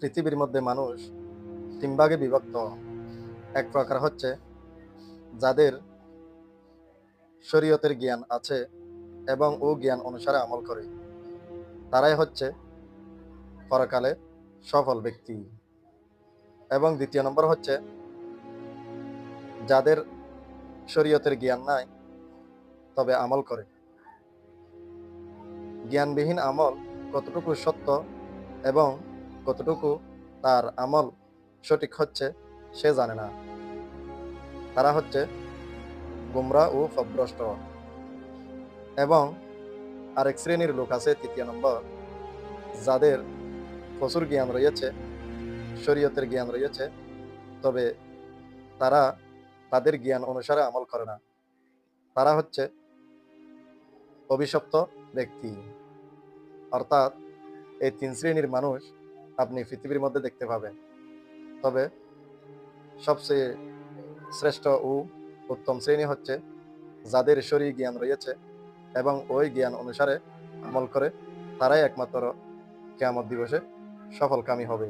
পৃথিবীর মধ্যে মানুষ তিন ভাগে বিভক্ত। এক প্রকার হচ্ছে যাদের শরীয়তের জ্ঞান আছে এবং ও জ্ঞান অনুসারে আমল করে, তারাই হচ্ছে পরকালে সফল ব্যক্তি। এবং দ্বিতীয় নম্বর হচ্ছে যাদের শরীয়তের জ্ঞান নাই তবে আমল করে। জ্ঞানবিহীন আমল কতটুকু সত্য এবং কতটুকু তার আমল সঠিক হচ্ছে সে জানে না। তারা হচ্ছে গুমরা ও পথভ্রষ্ট। এবং আরেক শ্রেণীর লোক আছে, তৃতীয় নম্বর, যাদের প্রচুর জ্ঞান রয়েছে, শরীয়তের জ্ঞান রয়েছে, তবে তারা তাদের জ্ঞান অনুসারে আমল করে না। তারা হচ্ছে অভিশপ্ত ব্যক্তি। অর্থাৎ এই তিন শ্রেণীর মানুষ আপনি পৃথিবীর মধ্যে দেখতে পাবেন। তবে সবচেয়ে শ্রেষ্ঠ ও উত্তম শ্রেণী হচ্ছে যাদের শরীর জ্ঞান রয়েছে এবং ওই জ্ঞান অনুসারে আমল করে, তারাই একমাত্র কিয়ামত দিবসে সফলকামী হবে।